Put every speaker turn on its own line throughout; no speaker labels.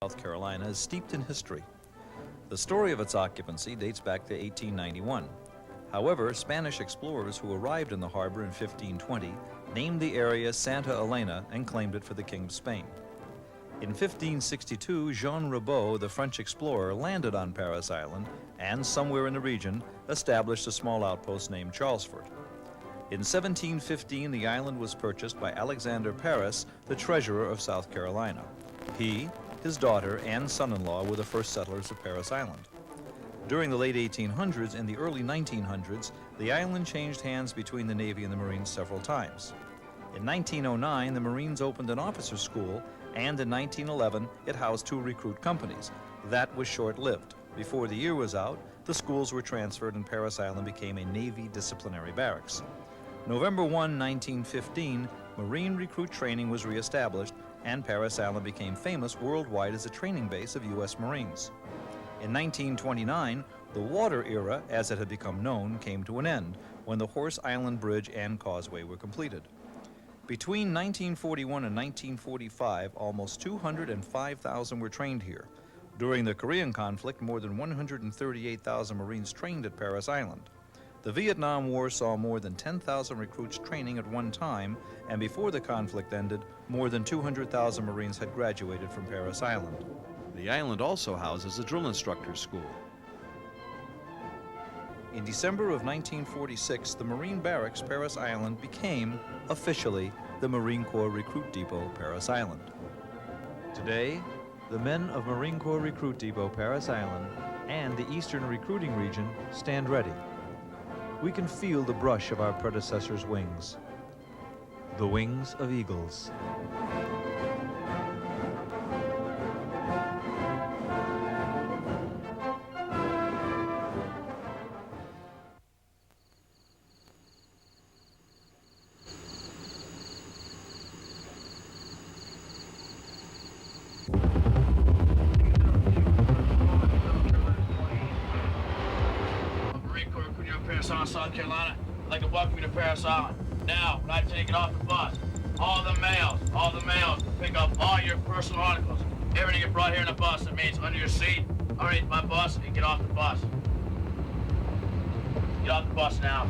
South Carolina is steeped in history. The story of its occupancy dates back to 1891. However, Spanish explorers who arrived in the harbor in 1520 named the area Santa Elena and claimed it for the King of Spain. In 1562, Jean Ribault, the French explorer, landed on Parris Island and, somewhere in the region, established a small outpost named Charlesfort. In 1715, the island was purchased by Alexander Parris, the treasurer of South Carolina. He, his daughter, and son-in-law were the first settlers of Parris Island. During the late 1800s and the early 1900s, the island changed hands between the Navy and the Marines several times. In 1909, the Marines opened an officers' school, and in 1911, it housed 2 recruit companies. That was short-lived. Before the year was out, the schools were transferred and Parris Island became a Navy disciplinary barracks. November 1, 1915, Marine recruit training was reestablished, and Parris Island became famous worldwide as a training base of U.S. Marines. In 1929, the water era, as it had become known, came to an end when the Horse Island Bridge and Causeway were completed. Between 1941 and 1945, almost 205,000 were trained here. During the Korean conflict, more than 138,000 Marines trained at Parris Island. The Vietnam War saw more than 10,000 recruits training at one time, and before the conflict ended, more than 200,000 Marines had graduated from Parris Island.
The island also houses a drill instructor's school.
In December of 1946, the Marine Barracks Parris Island became, officially, the Marine Corps Recruit Depot Parris Island. Today, the men of Marine Corps Recruit Depot Parris Island and the Eastern Recruiting Region stand ready. We can feel the brush of our predecessors' wings, the wings of eagles.
South Carolina, I'd like to welcome you to Parris Island. Now, when I take it off the bus, all the males pick up all your personal articles. Everything you brought here in the bus, that means under your seat, underneath my bus, and get off the bus. Get off the bus now.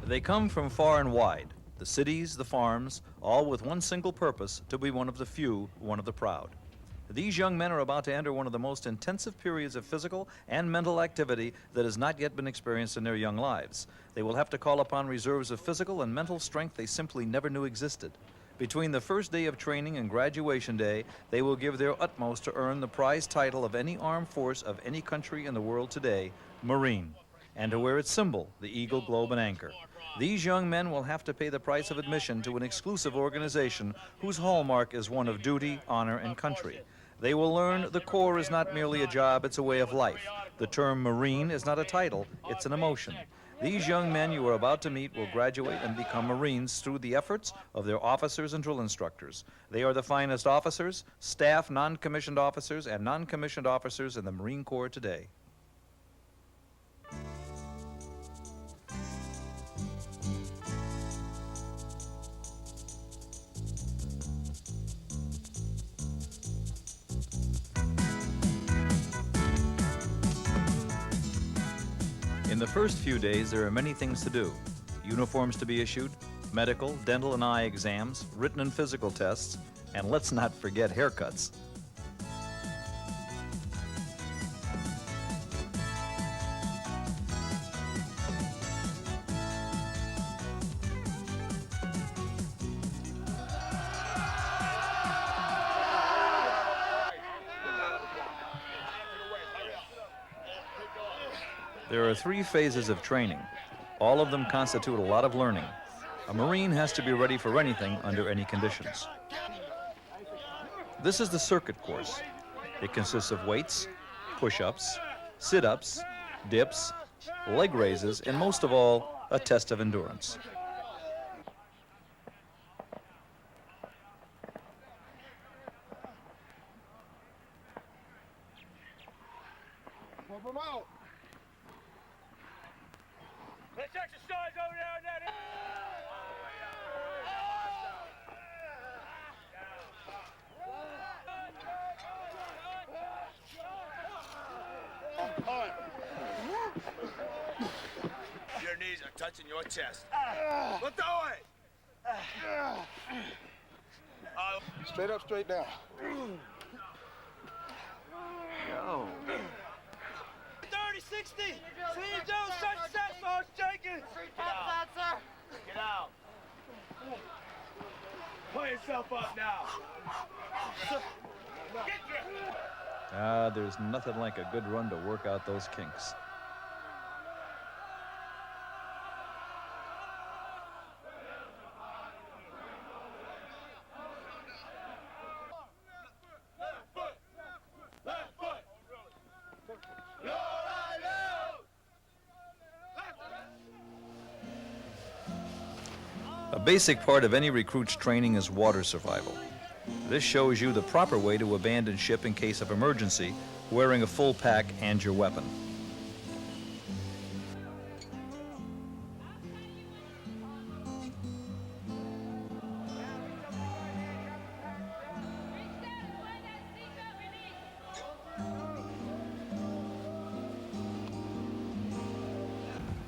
They come from far and wide, the cities, the farms, all with one single purpose, to be one of the few, one of the proud. These young men are about to enter one of the most intensive periods of physical and mental activity that has not yet been experienced in their young lives. They will have to call upon reserves of physical and mental strength they simply never knew existed. Between the first day of training and graduation day, they will give their utmost to earn the prize title of any armed force of any country in the world today, Marine, and to wear its symbol, the eagle, globe, and anchor. These young men will have to pay the price of admission to an exclusive organization whose hallmark is one of duty, honor, and country. They will learn the Corps is not merely a job, it's a way of life. The term Marine is not a title, it's an emotion. These young men you are about to meet will graduate and become Marines through the efforts of their officers and drill instructors. They are the finest officers, staff, non-commissioned officers, and non-commissioned officers in the Marine Corps today. In the first few days, there are many things to do. Uniforms to be issued, medical, dental, and eye exams, written and physical tests, and let's not forget haircuts. There are 3 phases of training. All of them constitute a lot of learning. A Marine has to be ready for anything under any conditions. This is the circuit course. It consists of weights, push-ups, sit-ups, dips, leg raises, and most of all, a test of endurance.
Let's exercise over there in that. Your knees are touching your chest. What the way?
Straight up, straight down.
Yo.
30-60! Clean Jones, touch set, Sarge Jenkins! Get out. Sir. Get out. Pull yourself up now.
There's nothing like a good run to work out those kinks. A basic part of any recruit's training is water survival. This shows you the proper way to abandon ship in case of emergency, wearing a full pack and your weapon.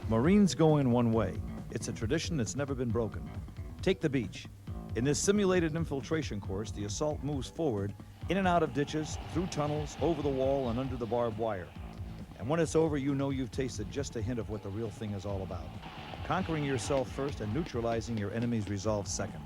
Marines go in one way. It's a tradition that's never been broken. Take the beach. In this simulated infiltration course, the assault moves forward, in and out of ditches, through tunnels, over the wall, and under the barbed wire. And when it's over, you know you've tasted just a hint of what the real thing is all about. Conquering yourself first and neutralizing your enemy's resolve second.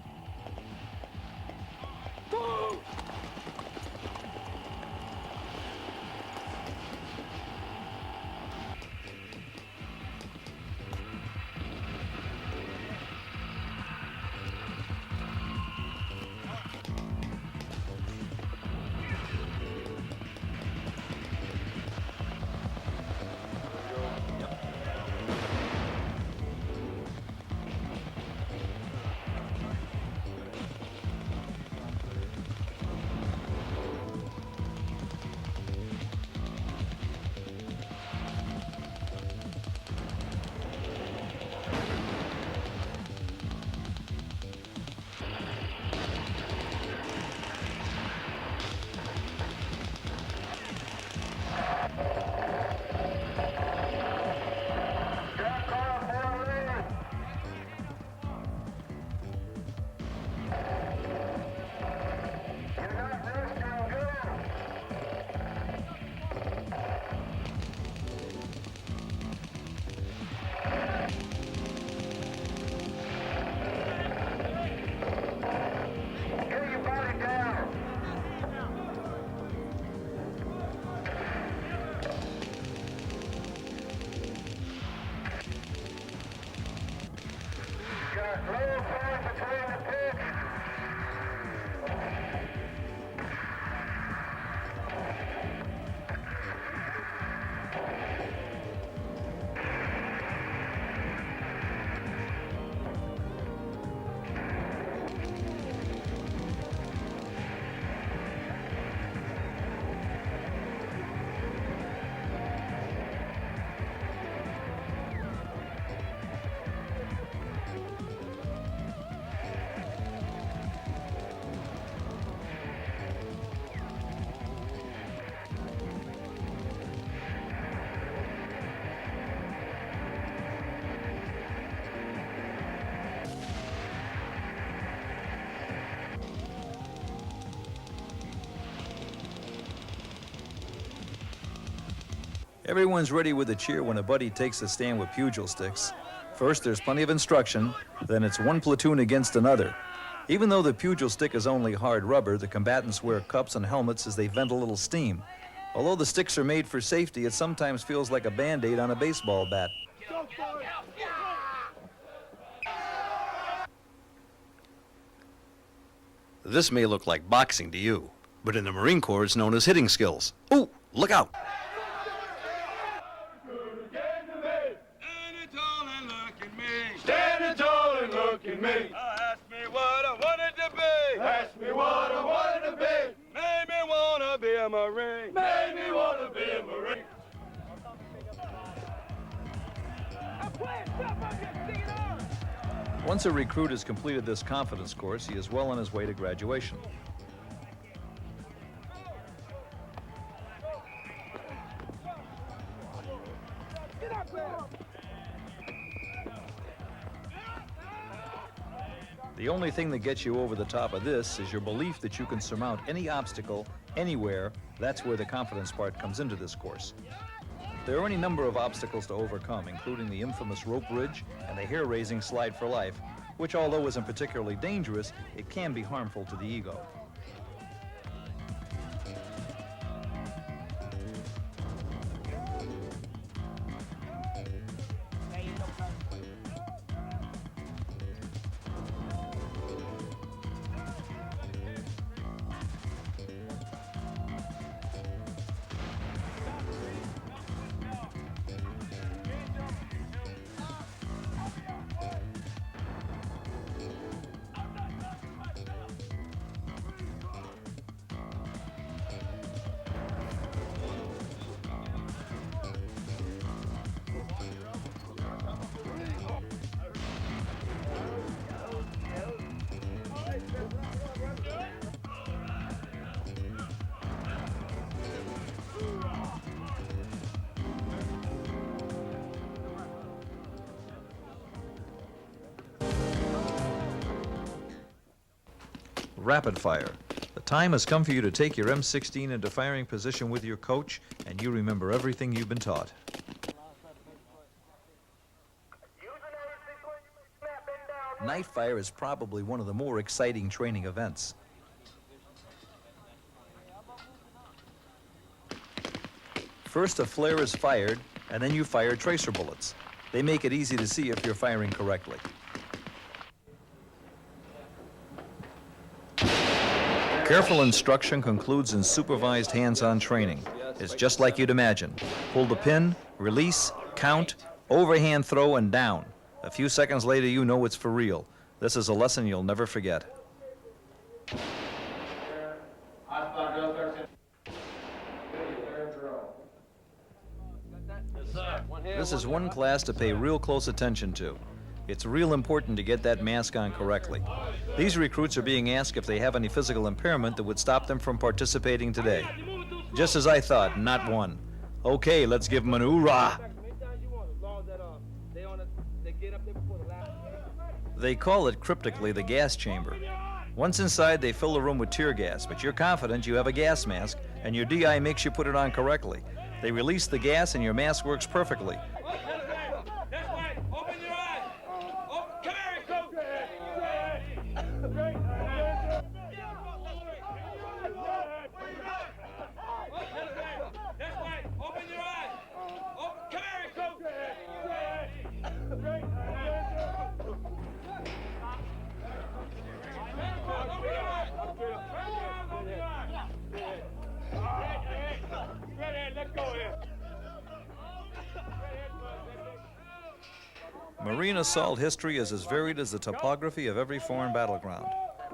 Everyone's ready with a cheer when a buddy takes a stand with pugil sticks. First, there's plenty of instruction, then it's one platoon against another. Even though the pugil stick is only hard rubber, the combatants wear cups and helmets as they vent a little steam. Although the sticks are made for safety, it sometimes feels like a Band-Aid on a baseball bat.
This may look like boxing to you, but in the Marine Corps it's known as hitting skills. Ooh, look out!
Standing tall and look at me. Ask me what I wanted to be. Ask me what I wanted to be. Made me wanna be a Marine. Made me wanna be a Marine.
Once a recruit has completed this confidence course, he is well on his way to graduation.
Get up,
The only thing that gets you over the top of this is your belief that you can surmount any obstacle, anywhere. That's where the confidence part comes into this course. There are any number of obstacles to overcome, including the infamous rope bridge and the hair-raising slide for life, which, although isn't particularly dangerous, it can be harmful to the ego. Rapid fire. The time has come for you to take your M16 into firing position with your coach, and you remember everything you've been taught. Night fire is probably one of the more exciting training events. First, a flare is fired, and then you fire tracer bullets. They make it easy to see if you're firing correctly. Careful instruction concludes in supervised hands-on training. It's just like you'd imagine. Pull the pin, release, count, overhand throw, and down. A few seconds later, you know it's for real. This is a lesson you'll never forget. This is one class to pay real close attention to. It's real important to get that mask on correctly. These recruits are being asked if they have any physical impairment that would stop them from participating today. Just as I thought, not one. Okay, let's give them an hoorah. They call it cryptically the gas chamber. Once inside, they fill the room with tear gas, but you're confident you have a gas mask, and your DI makes you put it on correctly. They release the gas, and your mask works perfectly. Marine assault history is as varied as the topography of every foreign battleground.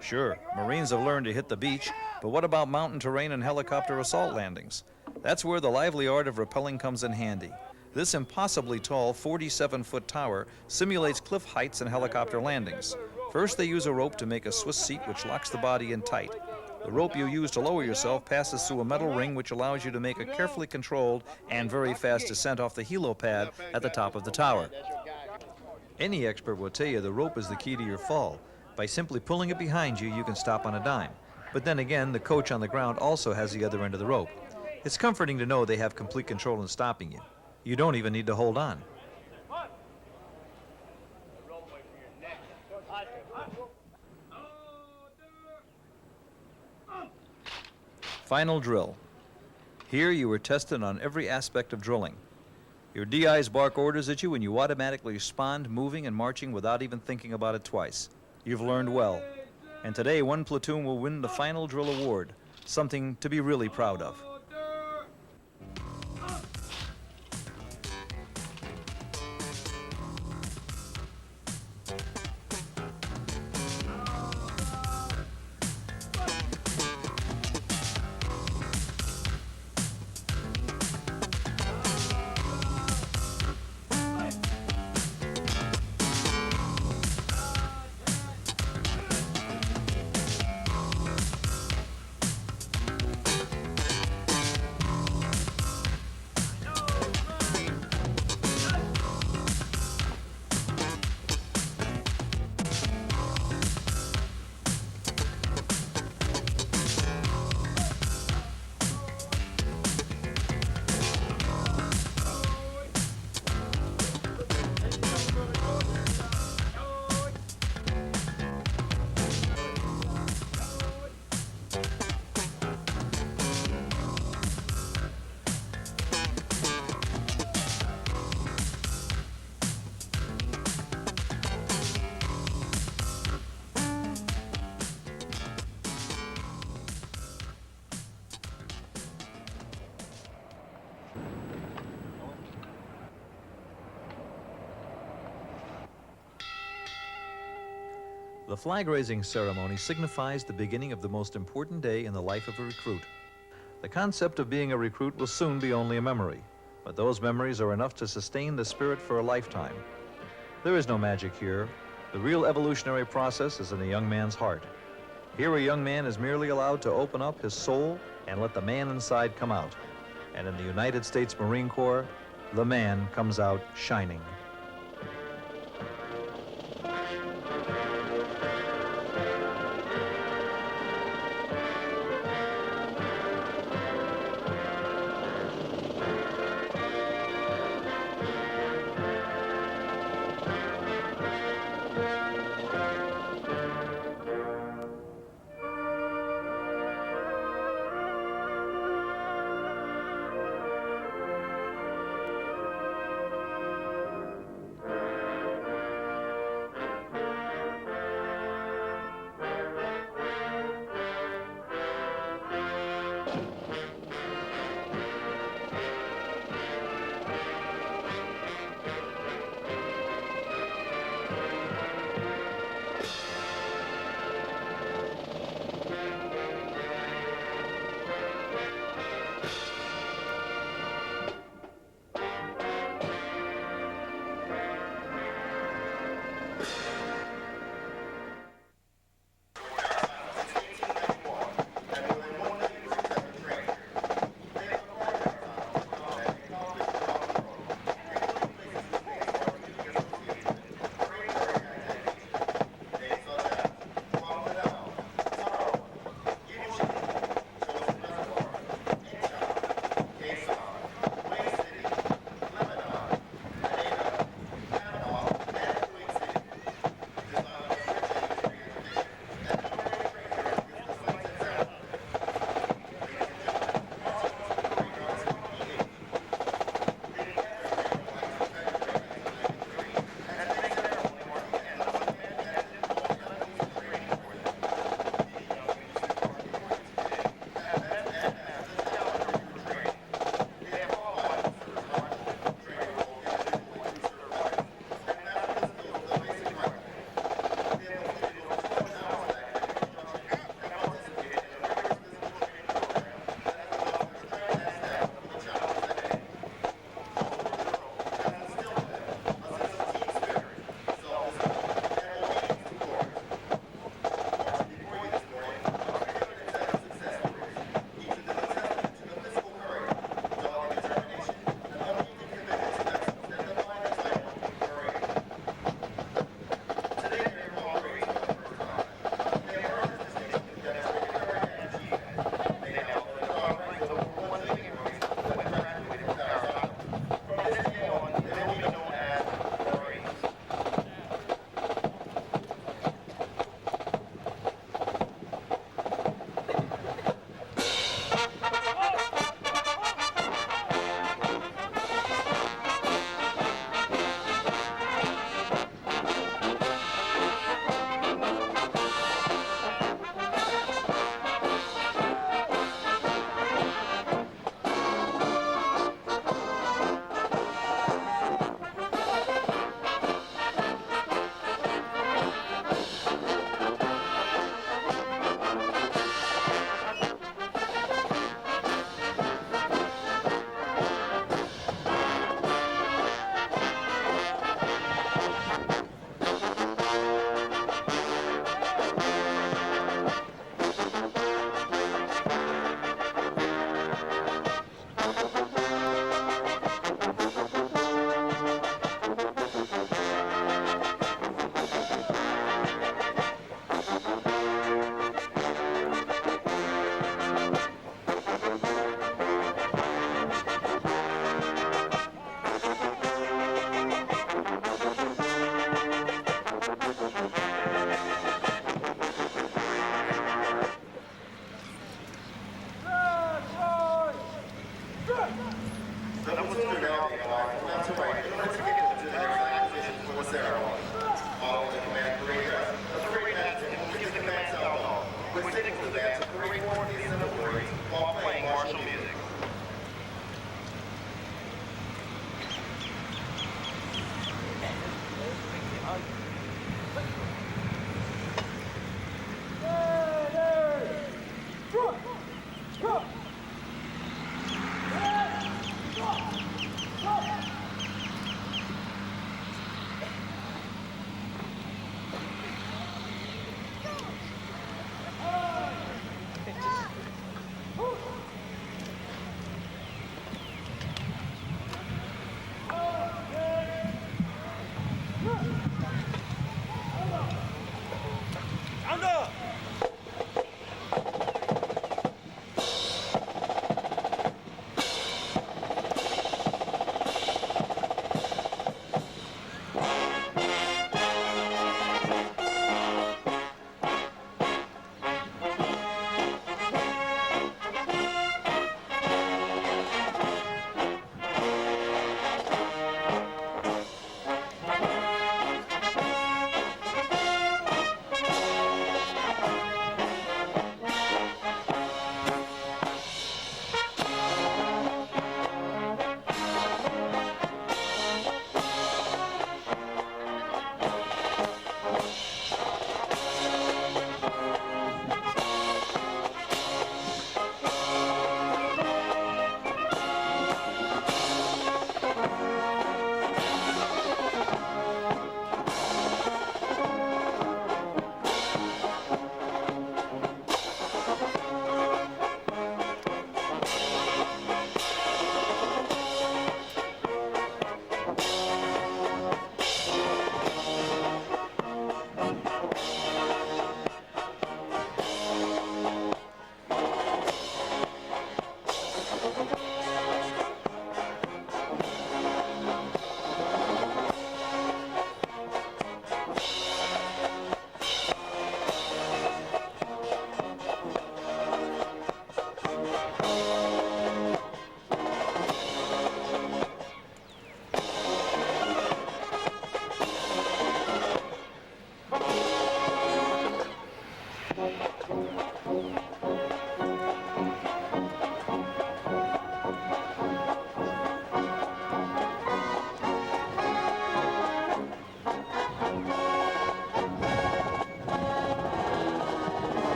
Sure, Marines have learned to hit the beach, but what about mountain terrain and helicopter assault landings? That's where the lively art of rappelling comes in handy. This impossibly tall 47-foot tower simulates cliff heights and helicopter landings. First, they use a rope to make a Swiss seat which locks the body in tight. The rope you use to lower yourself passes through a metal ring which allows you to make a carefully controlled and very fast descent off the helipad at the top of the tower. Any expert will tell you the rope is the key to your fall. By simply pulling it behind you, you can stop on a dime. But then again, the coach on the ground also has the other end of the rope. It's comforting to know they have complete control in stopping you. You don't even need to hold on. Final drill. Here you were tested on every aspect of drilling. Your DIs bark orders at you and you automatically respond, moving and marching without even thinking about it twice. You've learned well. And today, one platoon will win the final drill award, something to be really proud of. The flag-raising ceremony signifies the beginning of the most important day in the life of a recruit. The concept of being a recruit will soon be only a memory, but those memories are enough to sustain the spirit for a lifetime. There is no magic here. The real evolutionary process is in the young man's heart. Here a young man is merely allowed to open up his soul and let the man inside come out. And in the United States Marine Corps, the man comes out shining.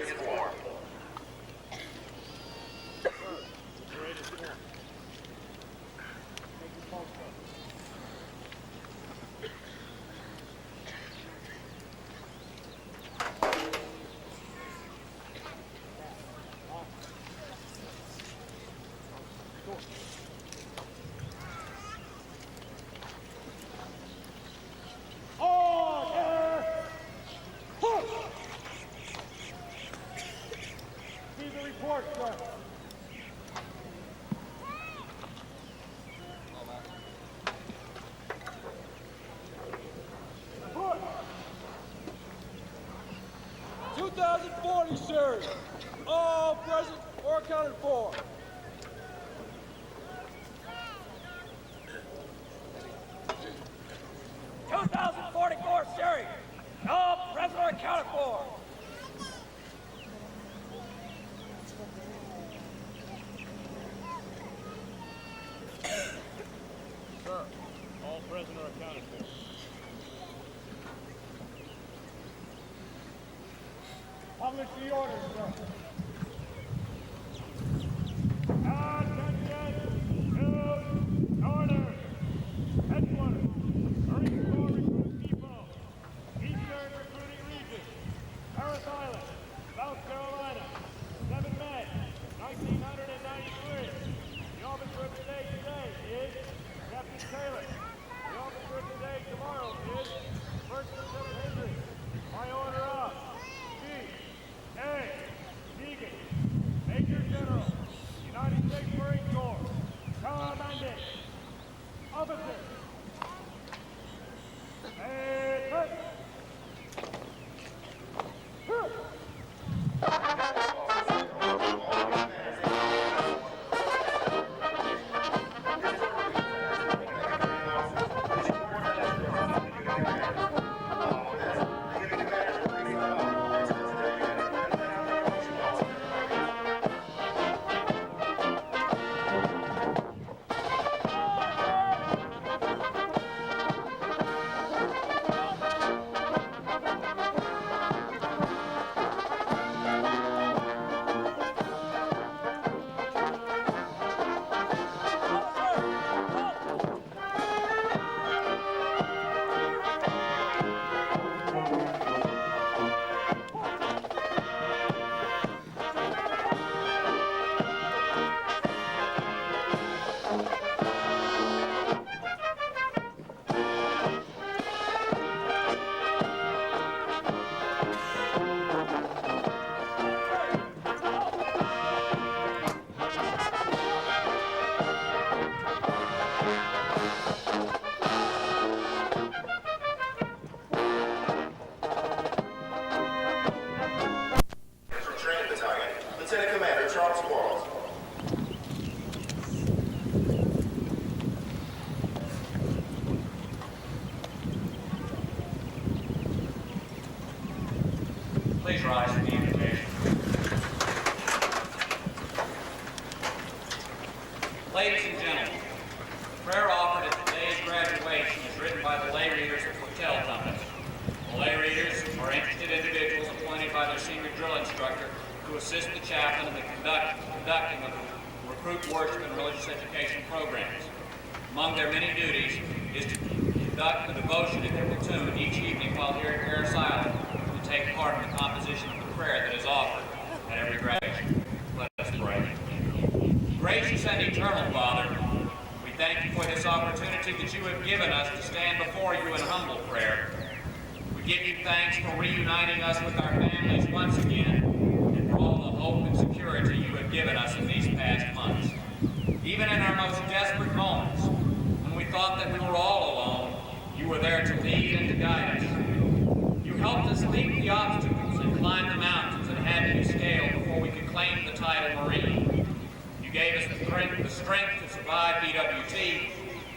is formed.
Report, sir. Report. 2040, sir. All present or accounted for.
Sherry. All present or accounted for.
Sir, all present or accounted for. Publish the orders, sir. Attention! News! Order! Headquarters! Marine Corps Recruit Depot! Eastern Recruiting Region! Parris Island! South Carolina! 7 May, 1993. The officer of the day today is Captain Taylor. The officer of the day tomorrow is First Lieutenant Hendry. My order of Chief A. Deegan, Major General, United States Marine Corps, Commandant, Officer.
Please rise for the invocation. Ladies and gentlemen, the prayer offered at today's graduation is written by the lay readers of hotel companies. The lay readers are interested individuals appointed by their senior drill instructor to assist the chaplain in the conducting of recruit worship and religious education programs. Among their many duties is to conduct the devotion in their platoon each evening while here at Parris Island, and take part in the composition of the prayer that is offered at every graduation. Let us pray. Gracious and eternal Father, we thank you for this opportunity that you have given us to stand before you in humble prayer. We give you thanks for reuniting us with our families once again, and for all the hope and security you have given us in these past months. Even in our most desperate moments, when we thought that we were all alone, you were there to lead and to guide us. You helped us leap the obstacles and climb the mountains that had to be scaled before we could claim the title Marine. You gave us the strength to survive BWT,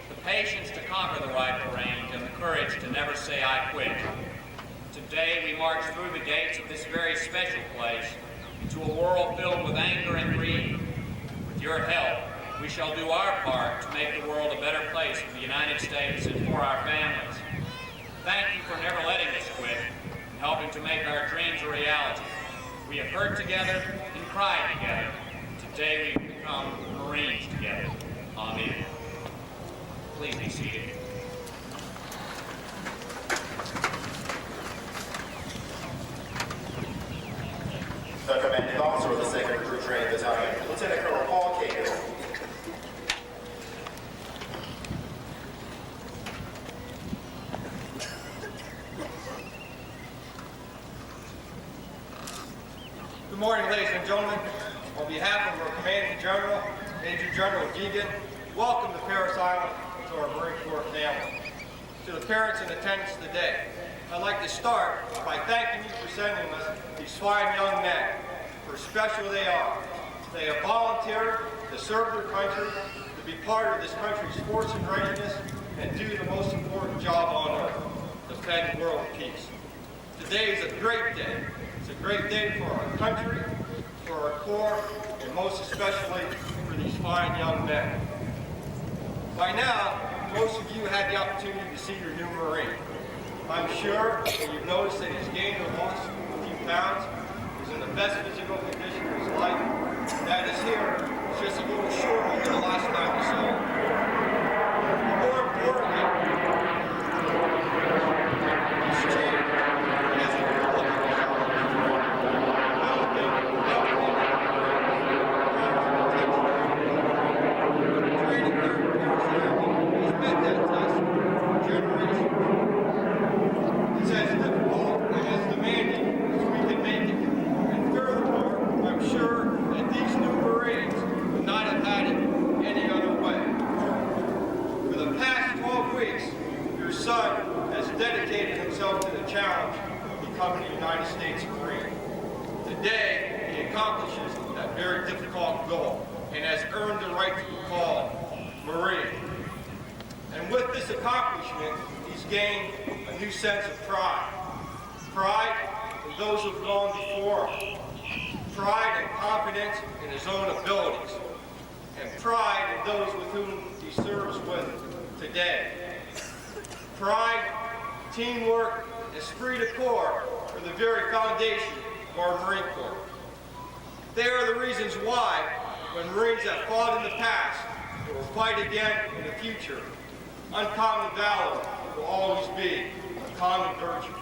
the patience to conquer the rifle range, and the courage to never say I quit. Today we march through the gates of this very special place into a world filled with anger and greed. With your help, we shall do our part to make the world a better place for the United States and for our families. Thank you for never letting us quit and helping to make our dreams a reality.
We have hurt together and cried together. Today we become Marines together. Amen. Please be seated.
The commanding officer of the 2nd Recruit Training Battalion, Lieutenant Colonel Paul Cagle.
Good morning, ladies and gentlemen. On behalf of our commanding general, Major General Deegan, welcome to Parris Island to our Marine Corps family. To the parents in attendance today, I'd like to start by thanking you for sending us these fine young men, for special they are. They have volunteered to serve their country, to be part of this country's force and readiness, and do the most important job on earth, defend world peace. Today is a great day. It's a great day for our country, for our Corps, and most especially for these fine young men. By now, most of you had the opportunity to see your new Marine. I'm sure that you've noticed that he's gained or lost a few pounds. He's in the best physical condition of his life. That is here, it's just a little shorter than the last time we saw him. More importantly, he's changed. He has a new look in his eyes. Training here at Parris Island has met that test for generations. It's as difficult and as demanding as we can make it. And furthermore, I'm sure that these new Marines would not have had it any other way. For the past 12 weeks, your son has dedicated himself to the challenge of becoming a United States Marine. Today, he accomplishes that very difficult goal and has earned the right to be called Marine. And with this accomplishment, he's gained a new sense of pride. Pride in those who've gone before him. Pride and confidence in his own abilities. And pride in those with whom he serves with today. Pride, teamwork, esprit de corps are the very foundation of our Marine Corps. They are the reasons why, when Marines have fought in the past and will fight again in the future, uncommon valor will always be a common virtue.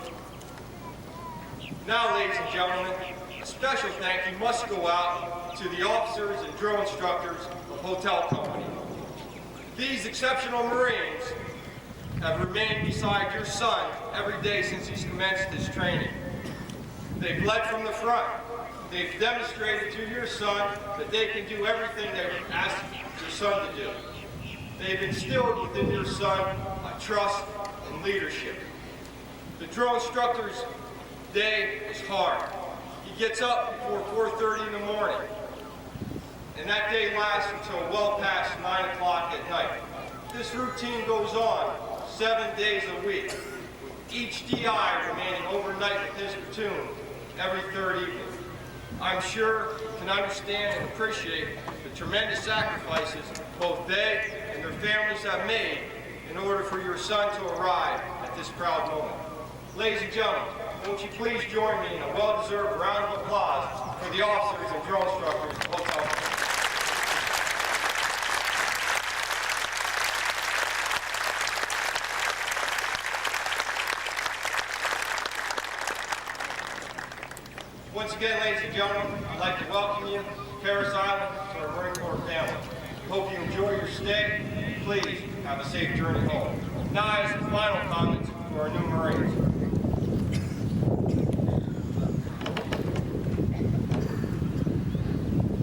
Now, ladies and gentlemen, a special thank you must go out to the officers and drill instructors of Hotel Company. These exceptional Marines have remained beside your son every day since he's commenced his training. They've led from the front. They've demonstrated to your son that they can do everything they've asked your son to do. They've instilled within your son a trust and leadership. The drill instructor's day is hard. He gets up before 4:30 in the morning, and that day lasts until well past 9 o'clock at night. This routine goes on 7 days a week, with each DI remaining overnight with his platoon every third evening. I'm sure you can understand and appreciate the tremendous sacrifices both they and their families have made in order for your son to arrive at this proud moment. Ladies and gentlemen, won't you please join me in a well-deserved round of applause for the officers and drill instructors of Hotel Company. Once again, ladies and gentlemen, I'd like to welcome you to Parris Island, to our Marine Corps family. Hope you enjoy your stay. Please have a safe journey home. Now, as the final comments to our new Marines.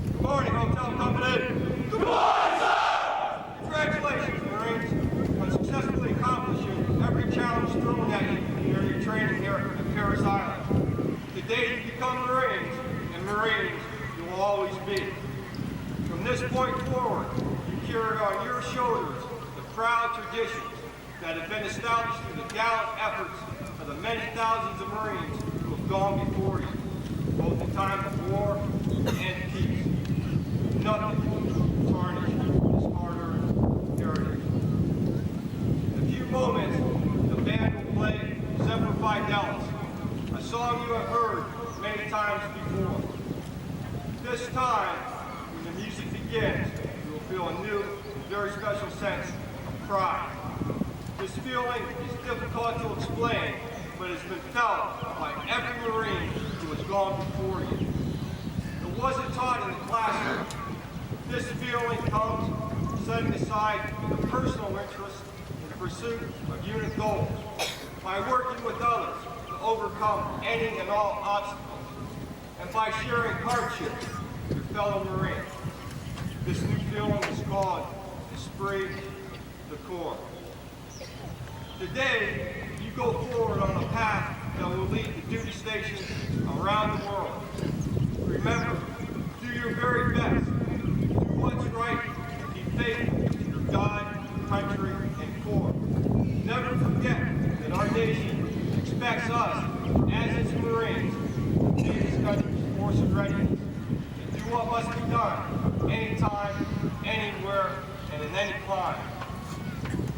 Good morning, Hotel Company. Good morning, sir! Congratulations, Marines, on successfully accomplishing every challenge thrown at you during your training here at Parris Island. Today you become Marines, and Marines you will always be. From this point forward, you carry on your shoulders the proud traditions that have been established through the gallant efforts of the many thousands of Marines who have gone before you, both in time of war and peace. Nothing will tarnish this hard-earned heritage. In a few moments, the band will play Semper Fidelis, a song you have heard many times before. this time, when the music begins, you will feel a new and very special sense of pride. This feeling is difficult to explain, but it's been felt by every Marine who has gone before you. It wasn't taught in the classroom. This feeling comes from setting aside the personal interest in the pursuit of unit goals, by working with others to overcome any and all obstacles, and by sharing hardships with your fellow Marines. This new feeling is called esprit de corps. Today, you go forward on a path that will lead to duty stations around the world. Remember, do your very best. Do what's right and be faithful to your God, country, and corps. Never forget that our nation expects us, as its Marines, to be this country's force of readiness, and do what must be done, anytime, anywhere, and in any climate.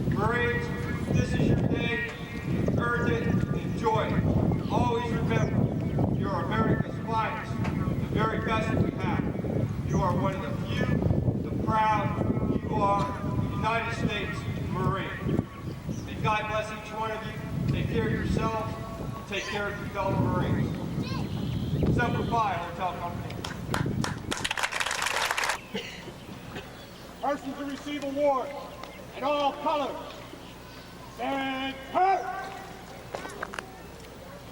Marines, this is your day. You've earned it. Enjoy it. Always remember, you're America's finest, the very best we have. You are one of the few, the proud. You are the United States Marine. May God bless each one of you. Take care of yourselves. Take care of your fellow Marines. Semper Fi, Hotel Company.
Persons to receive awards in all colors. Stand hurt!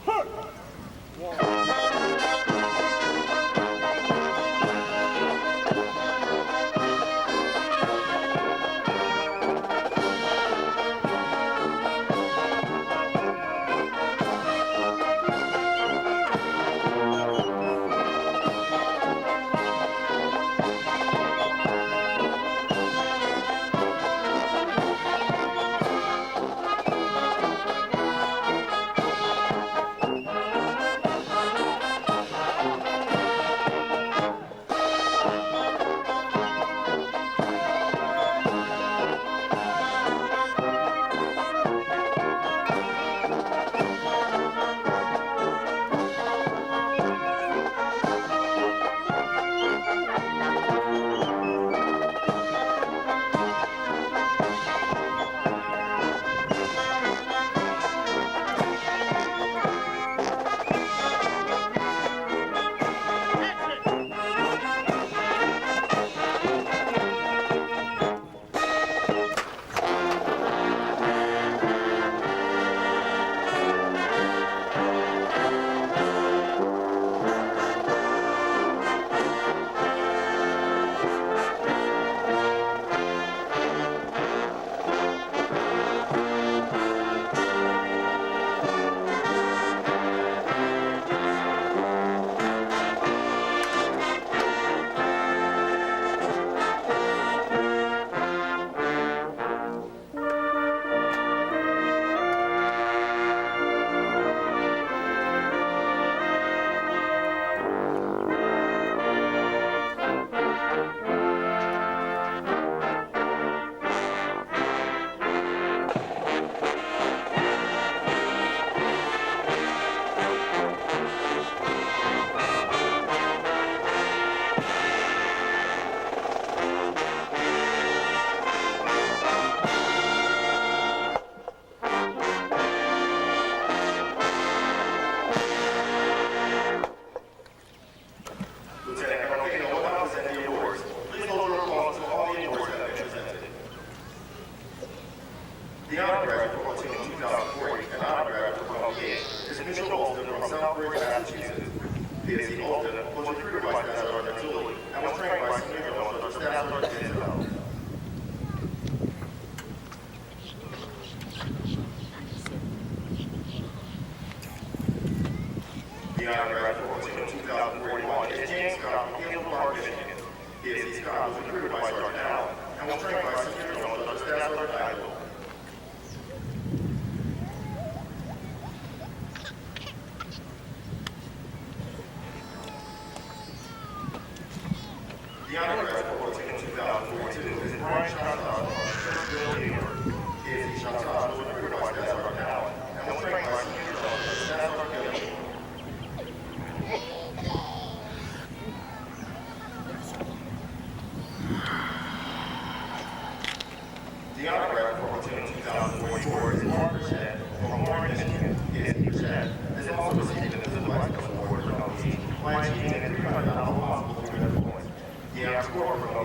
Hurt!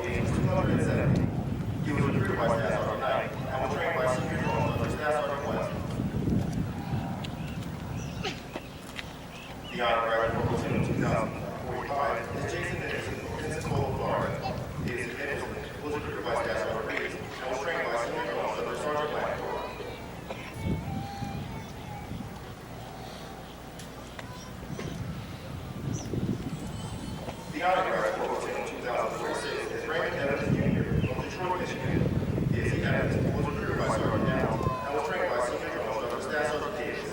the age was 270. He was recruited by Staff Sergeant Knight and was trained by Senior Drone under Staff Sergeant West. The Honor Graduate Corporal in 2045 is Jason Nicholson from Pensacola, Florida. Jason Nicholson was recruited by Staff Sergeant Reeves and was trained by Senior Drone under Sergeant Langford. The Honor Graduate Corporal in 2046 is Raymond Evans Jr. from Detroit, Michigan. Casey Evans was recruited by Sergeant Downs and was trained by Senior Drone under Staff Sergeant Davis.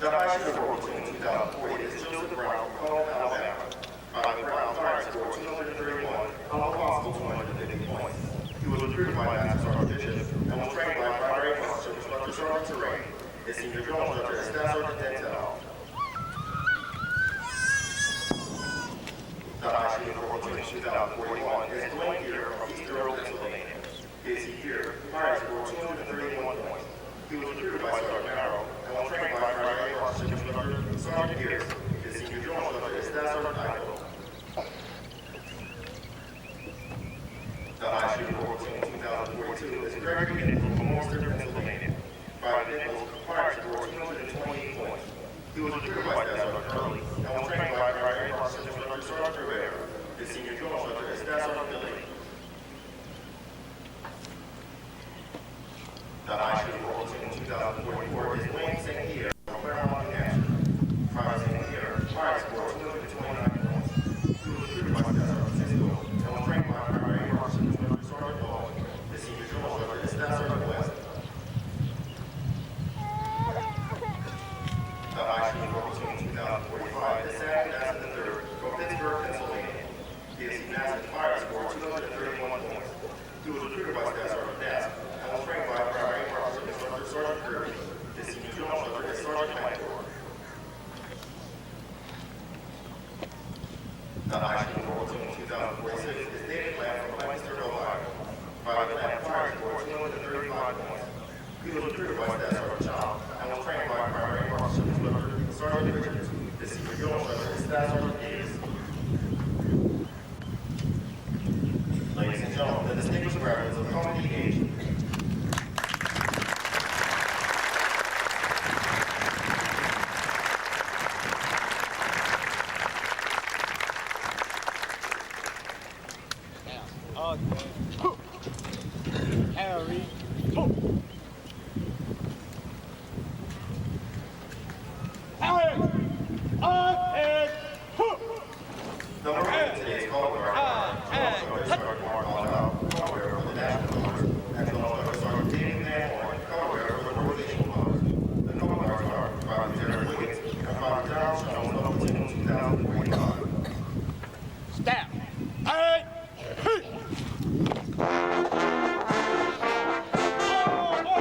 The high school corporal in 2040 is Joseph Brown from Colorado, Alabama. Private Brown fire score 231, all possible 250 points. He was recruited by Master Sergeant Bishop and was trained by Primary Officer Instructor Sergeant Terrain. His senior drill instructor is Staff Sergeant Dentel. The high school corporal in 2041 is Dwayne Gear from East Earl, Pennsylvania. Casey Gear, fire score 231 points. He was recruited by Sergeant Merrill and was trained by Primary Officer Instructor Sergeant Gears. His senior drill instructor is Staff Sergeant Idaho. The high school corporal in 2042 is Gregory Nichols from Worcester, Pennsylvania. Private Nichols, fire score 228 points. He was recruited by Staff Sergeant Curley and was trained by Primary Officer Instructor Sergeant Rivera. His senior drill instructor is Staff Sergeant Billy. The high school corporal in 2044 is Wayne St. Pierre from Claremont, New Hampshire. Private St. Pierre, fire score 229 points. He was recruited by Staff Sergeant Cisco and was trained by Primary Officer Instructor Sergeant Ball. His senior drill instructor is Staff Sergeant West. The high school corporal in 2045 is Sam Nassett III from Pittsburgh, Pennsylvania. He is Nassett fire score 231 points. He was recruited by Staff Sergeant Nass and was trained by Primary Officer Instructor Sergeant Kirby. His senior drill instructor is Sergeant Langford. The high school corporal in 2046 is David Lamb from Lancaster, Ohio. Private Lamb fire score 235 points. He was recruited by Staff Sergeant Chow and was trained by Primary Officer Instructor Sergeant Richards. His senior drill instructor is Staff Sergeant Davis. Ladies and gentlemen, the distinguished graduates of Company H.
Harry.
The Marine today's call guard Sergeant Mark Montel, color for the National Guard, and Sergeant David Van Horn, color for the Northeastern Guard. The color guards are Private Lieutenant Wiggins and Private Darrell Jones of Platoon 2045.
Step. Hey. Oh,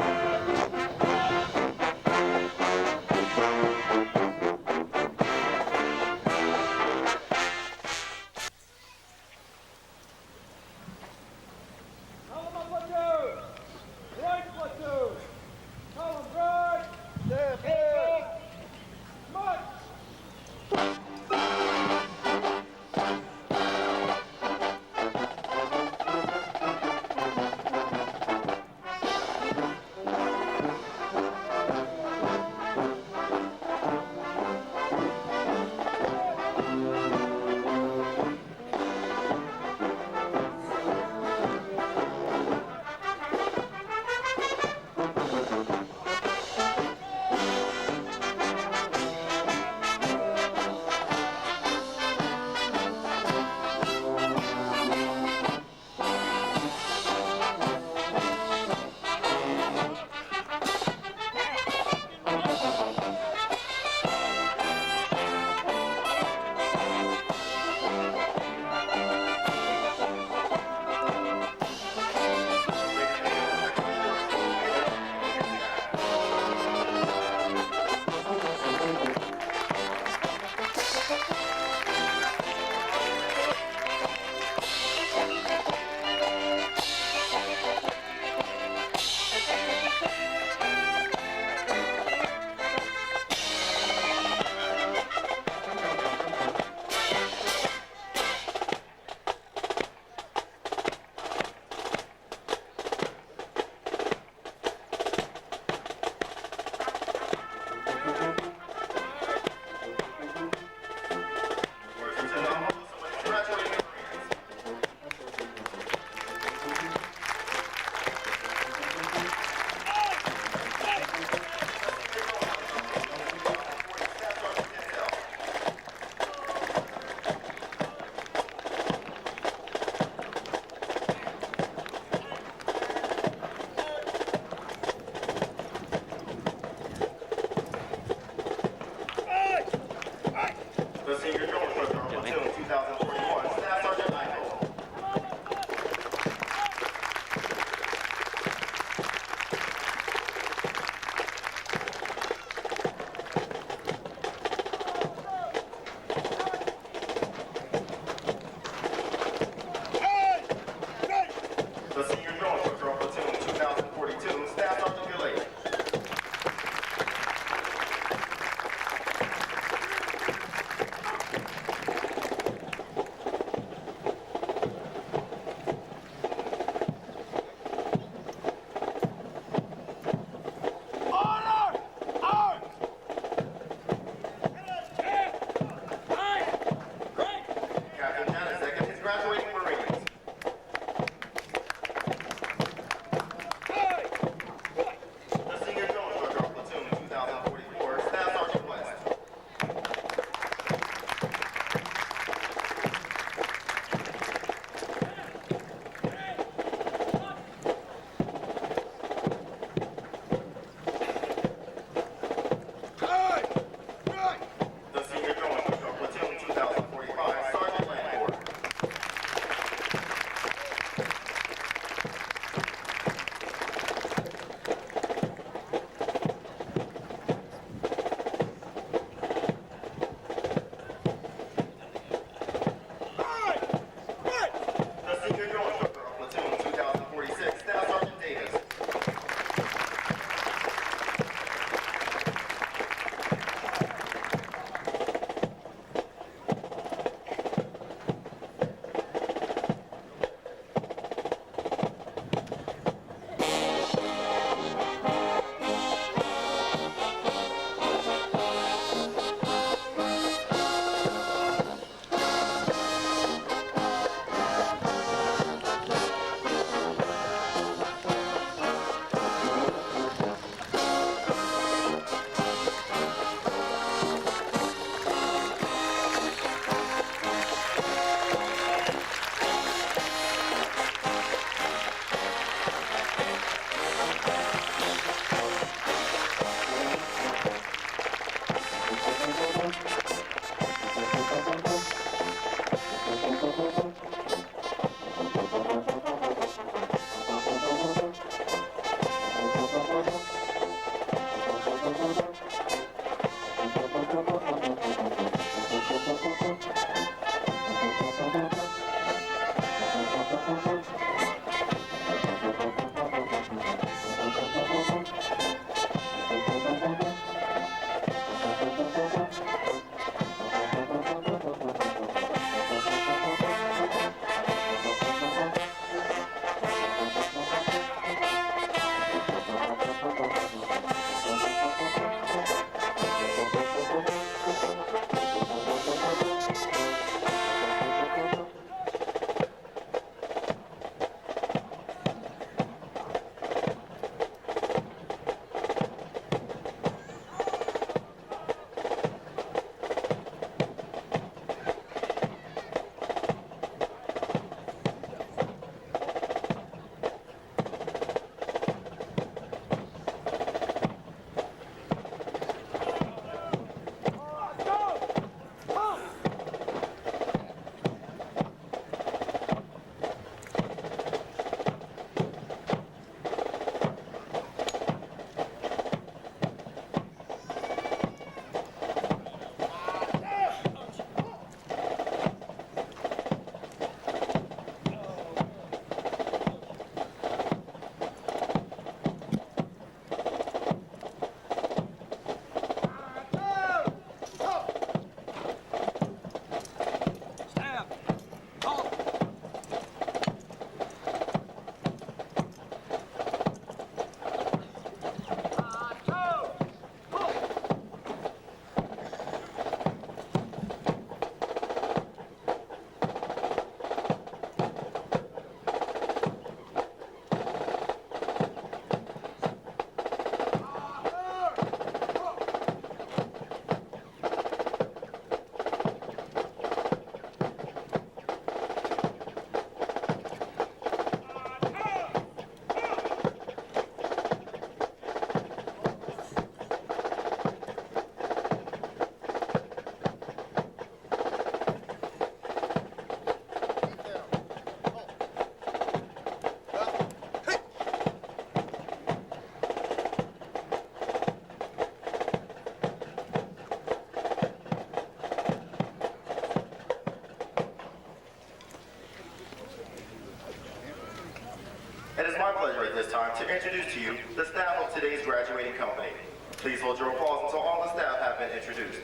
pleasure at this time to introduce to you the staff of today's graduating company. Please hold your applause until all the staff have been introduced.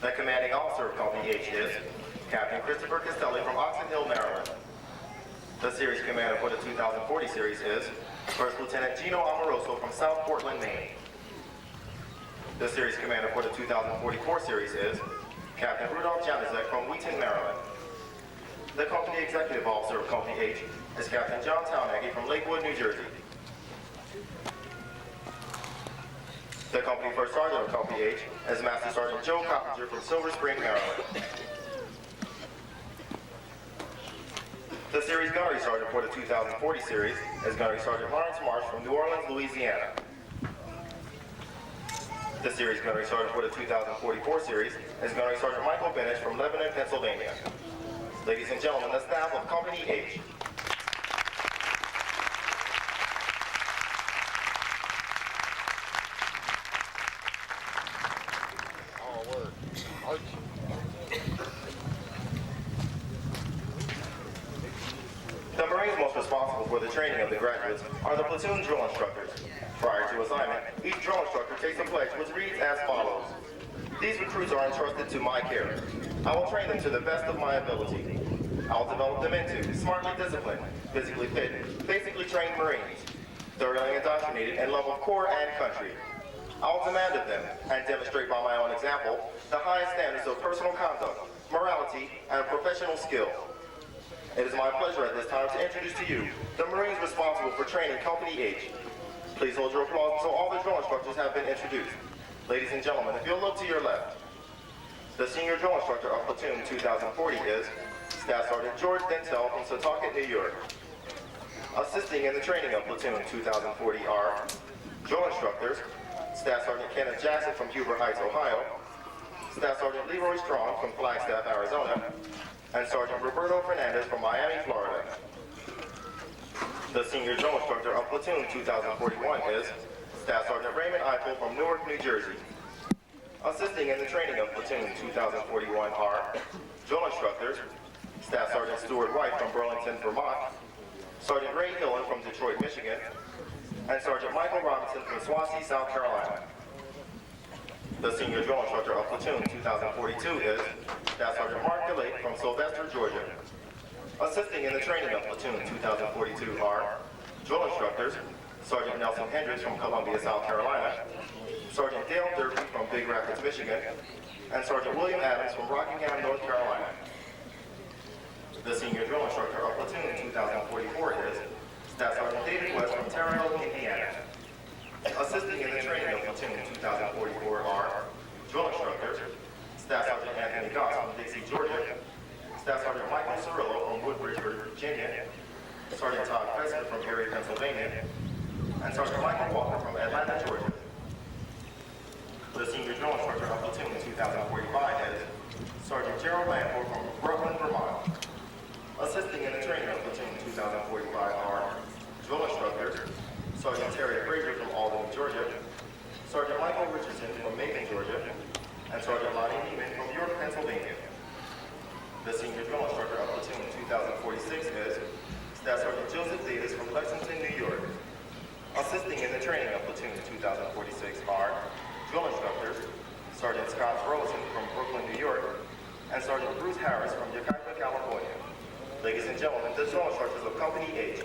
The commanding officer of Company H is Captain Christopher Castelli from Oxon Hill, Maryland. The series commander for the 2040 series is First Lieutenant Gino Amoroso from South Portland, Maine. The series commander for the 2044 series is Captain Rudolph Janizek from Wheaton, Maryland. The company executive officer of Company H is Captain John Townaghy from Lakewood, New Jersey. The company first sergeant of Company H is Master Sergeant Joe Coppinger from Silver Spring, Maryland. The series gunnery sergeant for the 2040 series is Gunnery Sergeant Lawrence Marsh from New Orleans, Louisiana. The series gunnery sergeant for the 2044 series is Gunnery Sergeant Michael Bennett from Lebanon, Pennsylvania. Ladies and gentlemen, the staff of Company H. The Marines most responsible for the training of the graduates are the platoon drill instructors. Prior to assignment, each drill instructor takes a pledge which reads as follows. These recruits are entrusted to my care. I will train them to the best of my ability. I will develop them into smartly disciplined, physically fit, basically trained Marines, thoroughly indoctrinated in love of corps and country. I will demand of them, and demonstrate by my own example, the highest standards of personal conduct, morality, and professional skill. It is my pleasure at this time to introduce to you the Marines responsible for training Company H. Please hold your applause until all the drill instructors have been introduced. Ladies and gentlemen, if you'll look to your left, the senior drill instructor of Platoon 2040 is Staff Sergeant George Dentel from Setauket, New York. Assisting in the training of Platoon 2040 are drill instructors, Staff Sergeant Kenneth Jackson from Huber Heights, Ohio, Staff Sergeant Leroy Strong from Flagstaff, Arizona, and Sergeant Roberto Fernandez from Miami, Florida. The senior drill instructor of Platoon 2041 is Staff Sergeant Raymond Eiffel from Newark, New Jersey. Assisting in the training of Platoon 2041 are drill instructors, Staff Sergeant Stuart White from Burlington, Vermont, Sergeant Ray Hillen from Detroit, Michigan, and Sergeant Michael Robinson from Swansea, South Carolina. The senior drill instructor of Platoon 2042 is Staff Sergeant Mark DeLake from Sylvester, Georgia. Assisting in the training of Platoon 2042 are drill instructors, Sergeant Nelson Hendricks from Columbia, South Carolina, Sergeant Dale Durkee from Big Rapids, Michigan, and Sergeant William Adams from Rockingham, North Carolina. The senior drill instructor of Platoon 2044 is Staff Sergeant David West from Terre Haute, Indiana. Assisting in the training of Platoon 2044 are drill instructors, Staff Sergeant Anthony Goss from Dixie, Georgia, Staff Sergeant Michael Cirillo from Woodbridge, Virginia, Sergeant Todd Fester from Erie, Pennsylvania, and Sergeant Michael Walker from Atlanta, Georgia. The senior drill instructor of Platoon 2045 is Sergeant Gerald Lamford from Brooklyn, Vermont. Assisting in the training of Platoon 2045 are drill instructors, Sergeant Terry Frazier from Albany, Georgia, Sergeant Michael Richardson from Macon, Georgia, and Sergeant Lonnie Neiman from York, Pennsylvania. The senior drill instructor of Platoon 2046 is Staff Sergeant Joseph Davis from Lexington, New York. Assisting in the training of Platoon 2046 are drill instructors, Sergeant Scott Burleson from Brooklyn, New York, and Sergeant Bruce Harris from Yucaipa, California. Ladies and gentlemen, the drill instructors of Company H.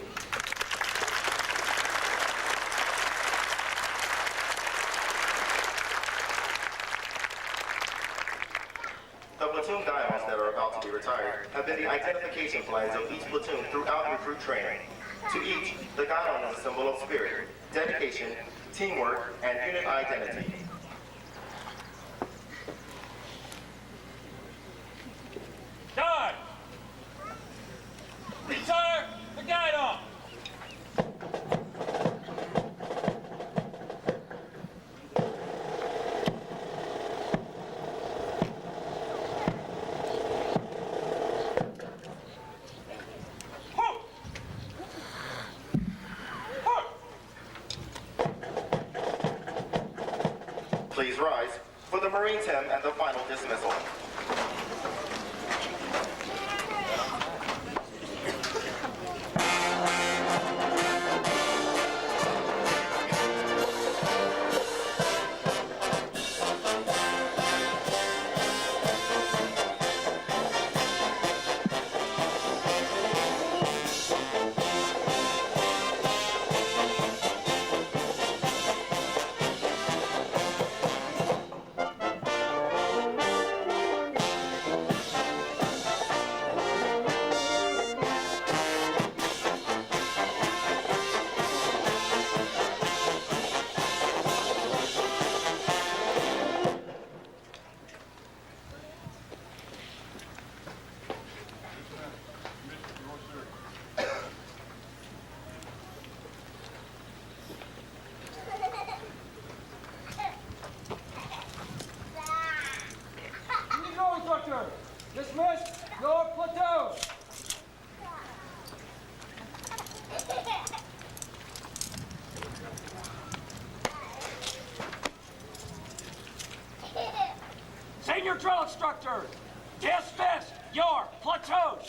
The platoon diamonds that are about to be retired have been the identification flags of each platoon throughout recruit training. To each, the guidon is a symbol of spirit, dedication, teamwork, and unit identity.
Charge! Retire the guidon!
Please rise for the Marines hymn and the final dismissal.
instructor. Dismiss your platoon.